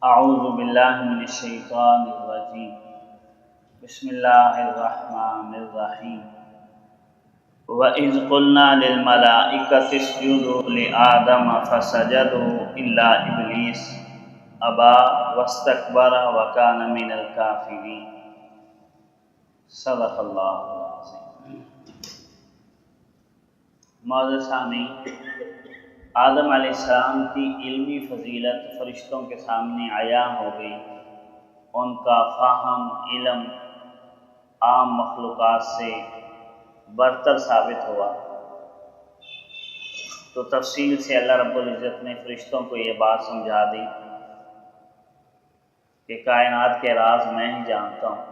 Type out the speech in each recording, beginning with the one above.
اعوذ باللہ من الشیطان الرجیم بسم اللہ الرحمن الرحیم وَإِذْ قُلْنَا لِلْمَلَائِكَةِ اسْجُدُوا لِآدَمَ فَسَجَدُوا إِلَّا إِبْلِيسَ أَبَى وَاسْتَكْبَرَ وَكَانَ مِنَ الْكَافِرِينَ۔ صدق اللہ العظیم۔ معزز سامعین، آدم علیہ السلام کی علمی فضیلت فرشتوں کے سامنے عیاں ہو گئی۔ ان کا فہم علم عام مخلوقات سے برتر ثابت ہوا، تو تفصیل سے اللہ رب العزت نے فرشتوں کو یہ بات سمجھا دی کہ کائنات کے راز میں ہی جانتا ہوں،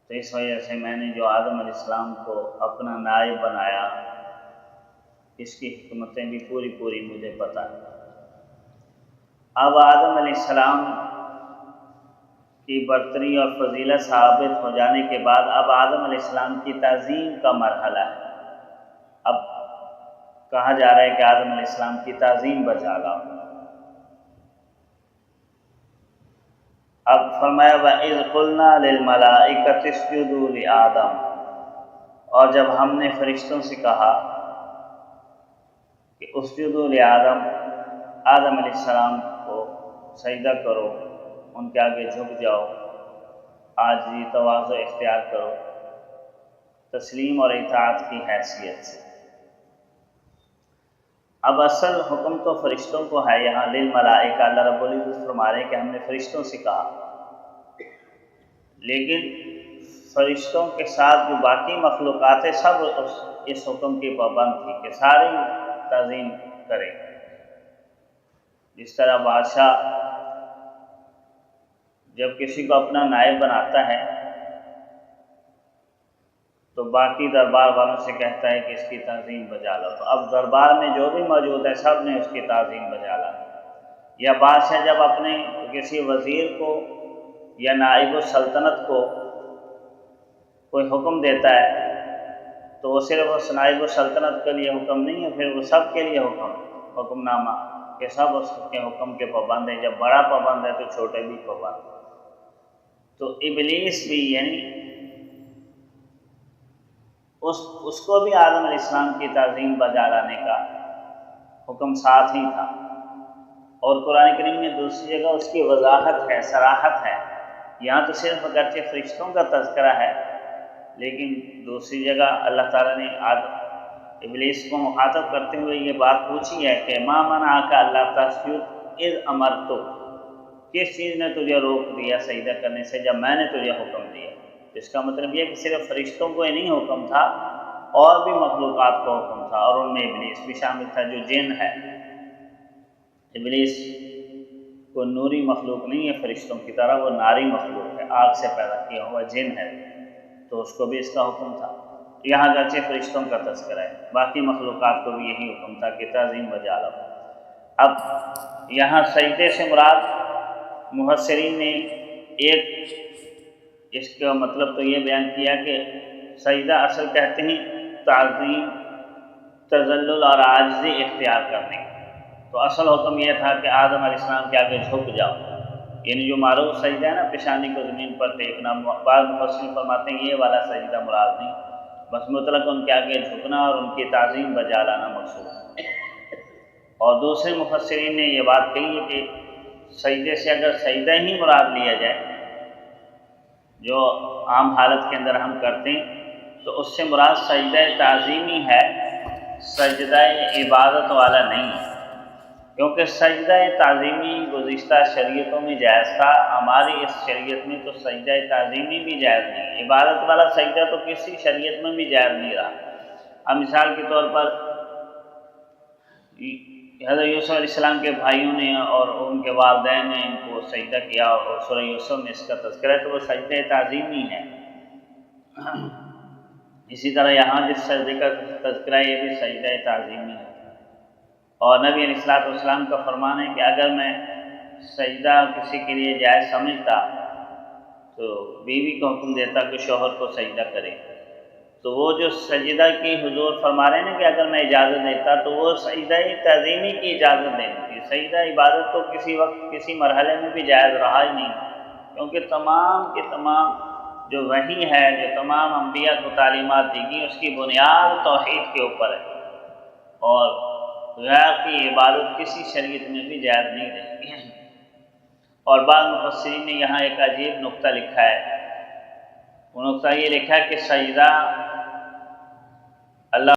تو اس وجہ سے میں نے جو آدم علیہ السلام کو اپنا نائب بنایا، اس کی حکمتیں بھی پوری مجھے پتہ ہے۔ اب آدم علیہ السلام کی برتری اور فضیلت ثابت ہو جانے کے بعد اب آدم علیہ السلام کی تعظیم کا مرحلہ ہے۔ اب کہا جا رہا ہے کہ آدم علیہ السلام کی تعظیم بجا لاؤ۔ اب فرمایا وَإِذْ قُلْنَا لِلْمَلَائِكَةِ اسْجُدُوا لِآدَمَ، اور جب ہم نے فرشتوں سے کہا کہ اسجدوا لآدم، آدم علیہ السلام کو سجدہ کرو، ان کے آگے جھک جاؤ، عاجزی تواضع اختیار کرو، تسلیم اور اطاعت کی حیثیت سے۔ اب اصل حکم تو فرشتوں کو ہے، یہاں للملائکہ اللہ رب العزت فرما رہے ہیں کہ ہم نے فرشتوں سے کہا، لیکن فرشتوں کے ساتھ جو باقی مخلوقات ہیں سب اس حکم کی پابند تھی کہ ساری تعظیم کریں۔ جس طرح بادشاہ جب کسی کو اپنا نائب بناتا ہے تو باقی دربار والوں سے کہتا ہے کہ اس کی تعظیم بجا لو، تو اب دربار میں جو بھی موجود ہے سب نے اس کی تعظیم بجا لا۔ یا بادشاہ جب اپنے کسی وزیر کو یا نائب السلطنت کو کوئی حکم دیتا ہے تو وہ صرف اس نائب السلطنت کے لیے حکم نہیں ہے، پھر وہ سب کے لیے حکم نامہ کہ سب اس کے حکم کے پابند ہیں۔ جب بڑا پابند ہے تو چھوٹے بھی پابند۔ تو ابلیس بھی، یعنی اس کو بھی آدم علیہ السلام کی تعظیم بجا لانے کا حکم ساتھ ہی تھا، اور قرآن کریم میں دوسری جگہ اس کی وضاحت ہے، صراحت ہے۔ یہاں تو صرف اگرچہ فرشتوں کا تذکرہ ہے، لیکن دوسری جگہ اللہ تعالیٰ نے ابلیس کو مخاطب کرتے ہوئے یہ بات پوچھی ہے کہ ما منعک الا تسجد اذ امرتک، کس چیز نے تجھے روک دیا سجدہ کرنے سے جب میں نے تجھے حکم دیا۔ اس کا مطلب یہ کہ صرف فرشتوں کو ہی نہیں حکم تھا، اور بھی مخلوقات کو حکم تھا، اور ان میں ابلیس بھی شامل تھا جو جن ہے۔ ابلیس کو نوری مخلوق نہیں ہے فرشتوں کی طرح، وہ ناری مخلوق ہے، آگ سے پیدا کیا ہوا جن ہے، تو اس کو بھی اس کا حکم تھا۔ یہاں اگرچہ فرشتوں کا تذکرہ ہے، باقی مخلوقات کو بھی یہی حکم تھا کہ تعظیم بجا لو۔ اب یہاں سجدے سے مراد مفسرین نے ایک اس کا مطلب تو یہ بیان کیا کہ سجدہ اصل کہتے ہیں تعظیم، تذلل اور عاجزی اختیار کرنے، تو اصل حکم یہ تھا کہ آدم علیہ السلام کے آگے جھک جاؤ، یعنی جو معروف سجدہ ہے نا پیشانی کو زمین پر ٹیکنا، بعض مفسرین فرماتے ہیں یہ والا سجدہ مراد نہیں، بس مطلق ان کے آگے جھکنا اور ان کی تعظیم بجا لانا مقصود ہے۔ اور دوسرے مفسرین نے یہ بات کہی ہے کہ سجدے سے اگر سجدہ ہی مراد لیا جائے جو عام حالت کے اندر ہم کرتے ہیں، تو اس سے مراد سجدہ تعظیمی ہے، سجدہ عبادت والا نہیں ہے، کیونکہ سجدہ تعظیمی گزشتہ شریعتوں میں جائز تھا، ہماری اس شریعت میں تو سجدہ تعظیمی بھی جائز نہیں، عبادت والا سجدہ تو کسی شریعت میں بھی جائز نہیں رہا۔ اب مثال کے طور پر حضرت یوسف علیہ السلام کے بھائیوں نے اور ان کے والدین نے ان کو سجدہ کیا، اور سورہ یوسف میں اس کا تذکرہ ہے، تو وہ سجدہ تعظیمی ہے۔ اسی طرح یہاں جس سجدے کا تذکرہ ہے یہ بھی سجدہ تعظیمی ہے۔ اور نبی علیہ السلام کا فرمان ہے کہ اگر میں سجدہ کسی کے لیے جائز سمجھتا تو بیوی کو حکم دیتا کہ شوہر کو سجدہ کرے، تو وہ جو سجدہ کی حضور فرما رہے ہیں نا کہ اگر میں اجازت دیتا تو وہ سجدہ تعظیمی کی اجازت دینی تھی. سجدہ عبادت تو کسی وقت کسی مرحلے میں بھی جائز رہا ہی نہیں، کیونکہ تمام کے تمام جو وحی ہے، جو تمام انبیاء کو تعلیمات دی گئی، اس کی بنیاد توحید کے اوپر ہے، اور غیر کی عبادت کسی شریعت میں بھی جائز نہیں رہتی ہے. اور بعض مفسرین نے یہاں ایک عجیب نقطہ لکھا ہے. وہ نقطہ یہ لکھا ہے کہ سجدہ اللہ